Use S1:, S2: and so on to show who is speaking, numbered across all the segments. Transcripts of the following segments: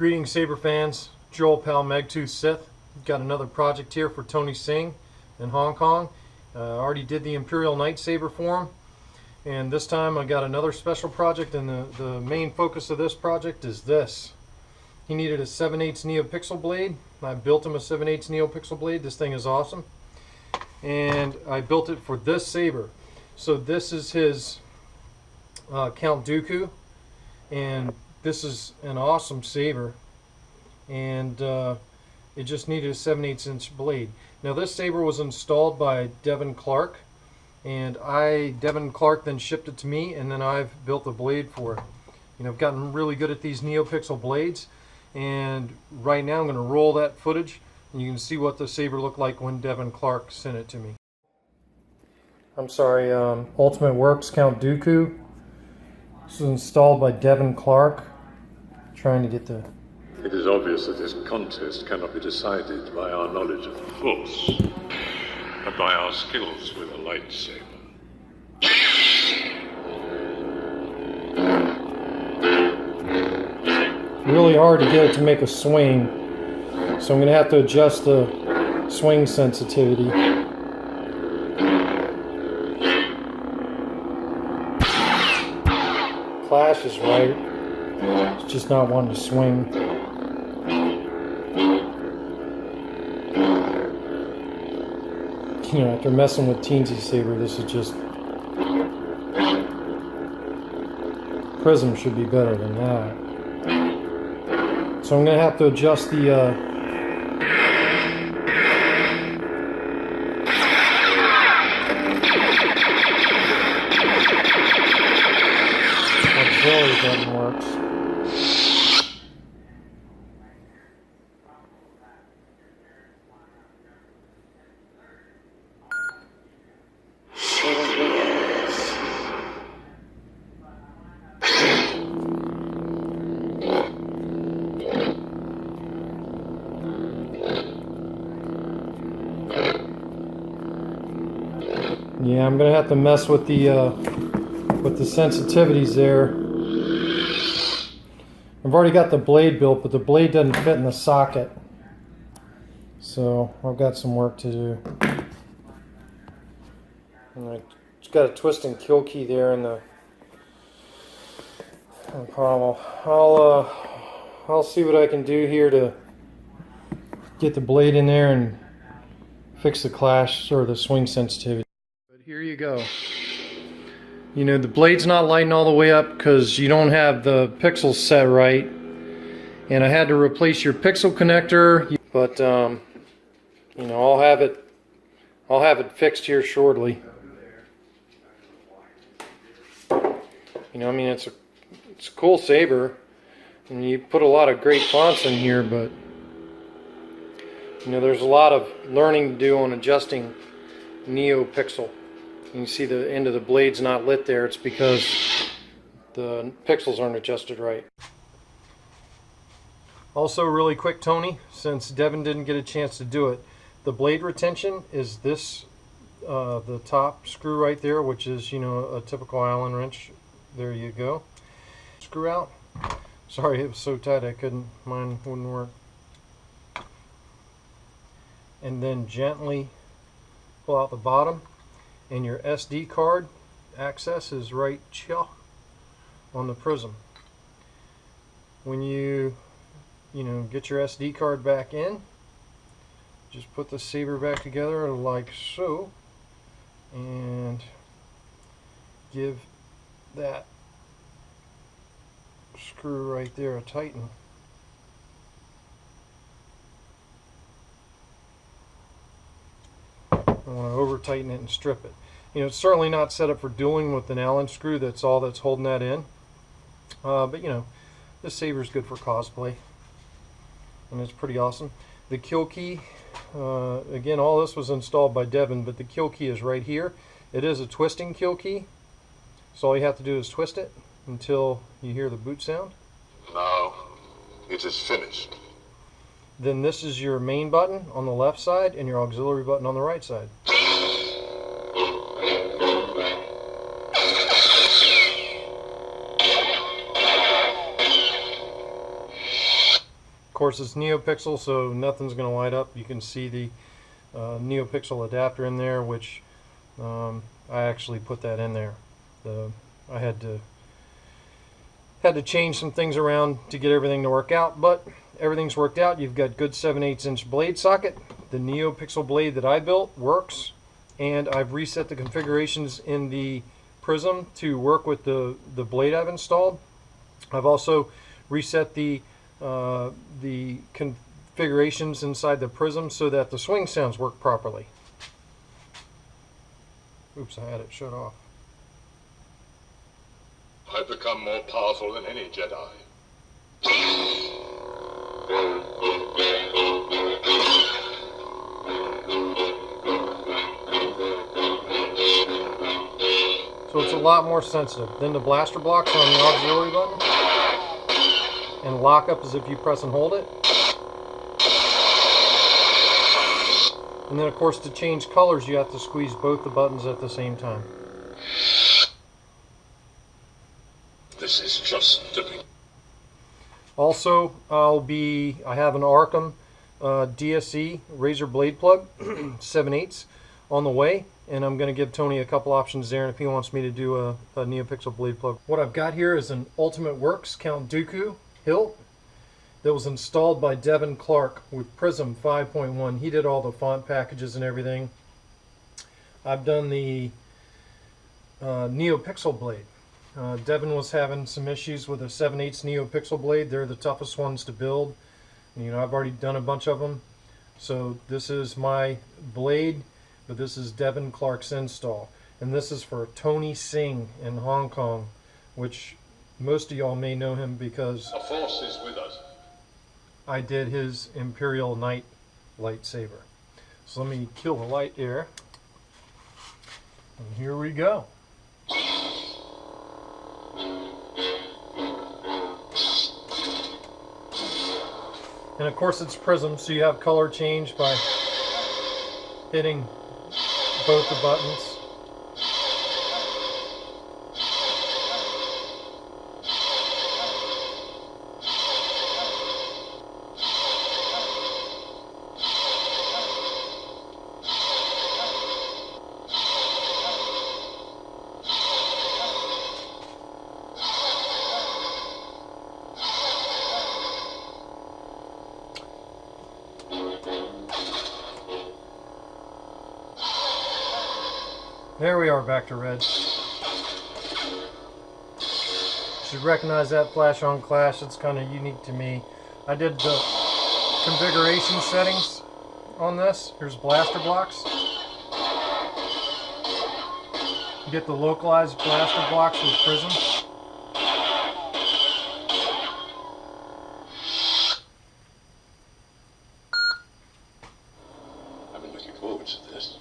S1: Greetings, saber fans. Joel pal Megtooth Sith. Got another project here for Tony Singh in Hong Kong. Already did the Imperial Knight saber for him, and this time I got another special project, and the main focus of this project is this. He needed a 7/8 neopixel blade. I built him a 7/8 neopixel blade. This thing is awesome, and I built it for this saber. So this is his Count Dooku, and this is an awesome saber, and it just needed a 7/8 inch blade. Now this saber was installed by Devin Clark, and Devin Clark then shipped it to me, and then I've built the blade for it. You know, I've gotten really good at these neopixel blades, and right now I'm going to roll that footage, and you can see what the saber looked like when Devin Clark sent it to me. I'm sorry, Ultimate Works Count Dooku. This was installed by Devin Clark. Trying to get the...
S2: It is obvious that this contest cannot be decided by our knowledge of the Force, but by our skills with a lightsaber.
S1: Really hard to get it to make a swing, so I'm going to have to adjust the swing sensitivity. Clash is right. It's just not wanting to swing. You know, after messing with Teensy Saber, this is just... Prism should be better than that. So I'm going to have to adjust the... auxiliary button works. Yeah, I'm gonna have to mess with the sensitivities there. I've already got the blade built, but the blade doesn't fit in the socket, so I've got some work to do. And I just got a twist and kill key there in the pommel. I'll see what I can do here to get the blade in there and fix the clash or the swing sensitivity. Here you go. You know, the blade's not lighting all the way up because you don't have the pixels set right, and I had to replace your pixel connector, but you know, I'll have it fixed here shortly. You know, I mean, it's a cool saber, and you put a lot of great fonts in here, but you know, there's a lot of learning to do on adjusting neopixel. You can see the end of the blade's not lit there. It's because the pixels aren't adjusted right. Also, really quick, Tony, since Devin didn't get a chance to do it, the blade retention is this, the top screw right there, which is, you know, a typical Allen wrench. There you go. Screw out. Sorry, it was so tight mine wouldn't work. And then gently pull out the bottom. And your SD card access is right on the prism. When you get your SD card back in, just put the saber back together like so, and give that screw right there a tighten. I want to over tighten it and strip it. You know, it's certainly not set up for dueling with an Allen screw. That's all that's holding that in. But you know, this saber is good for cosplay, and it's pretty awesome. The kill key, again, all this was installed by Devin, but the kill key is right here. It is a twisting kill key, so all you have to do is twist it until you hear the boot sound.
S2: Now it is finished.
S1: Then this is your main button on the left side and your auxiliary button on the right side. course, it's neopixel, so nothing's going to light up. You can see the neopixel adapter in there, which I actually put that in there. I had to change some things around to get everything to work out, but everything's worked out. You've got good 7/8 inch blade socket. The neopixel blade that I built works, and I've reset the configurations in the prism to work with the blade I've installed. I've also reset the configurations inside the prism so that the swing sounds work properly. Oops, I had it shut off.
S2: I've become more powerful than any Jedi.
S1: So it's a lot more sensitive. Then the blaster blocks are on the auxiliary button, and lock up is if you press and hold it. And then of course to change colors you have to squeeze both the buttons at the same time.
S2: This is just the beginning.
S1: Also, I have an Arkham DSE razor blade plug, 7/8 on the way, and I'm going to give Tony a couple options there if he wants me to do a neopixel blade plug. What I've got here is an Ultimate Works Count Dooku hilt that was installed by Devin Clark with Prism 5.1. He did all the font packages and everything. I've done the neopixel blade. Devin was having some issues with a 7/8 neopixel blade. They're the toughest ones to build. You know, I've already done a bunch of them. So this is my blade, but this is Devin Clark's install. And this is for Tony Singh in Hong Kong, which most of y'all may know him because
S2: The Force is with us.
S1: I did his Imperial Knight lightsaber. So let me kill the light here. And here we go. And of course it's prism, so you have color change by hitting both the buttons. There we are, back to red. Should recognize that flash on clash. It's kind of unique to me. I did the configuration settings on this. Here's blaster blocks. You get the localized blaster blocks with Prism.
S2: I've been looking forward to this.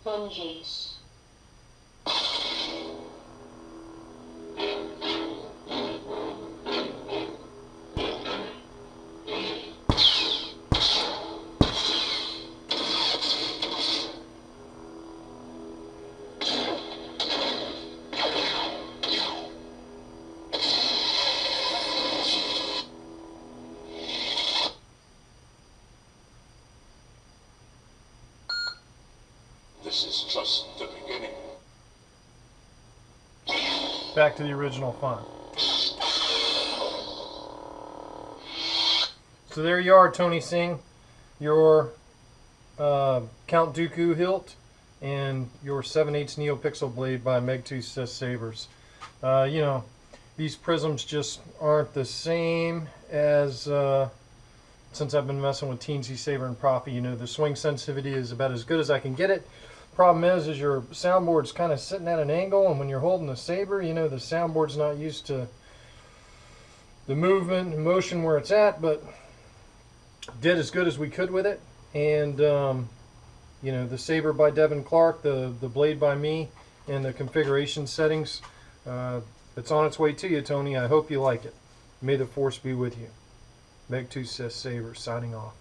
S3: Bungees.
S1: back to the original font. So there you are, Tony Tseng, your Count Dooku hilt and your 7/8 neopixel blade by Megtooth Sith sabers. You know, these prisms just aren't the same as since I've been messing with Teensy Saber and Profi. You know, the swing sensitivity is about as good as I can get it. Problem is your soundboard's kind of sitting at an angle, and when you're holding the saber, you know, the soundboard's not used to the movement and motion where it's at, but did as good as we could with it. And you know, the saber by Devin Clark, the blade by me, and the configuration settings, it's on its way to you, Tony. I hope you like it. May the force be with you. Megtooth Sith Saber signing off.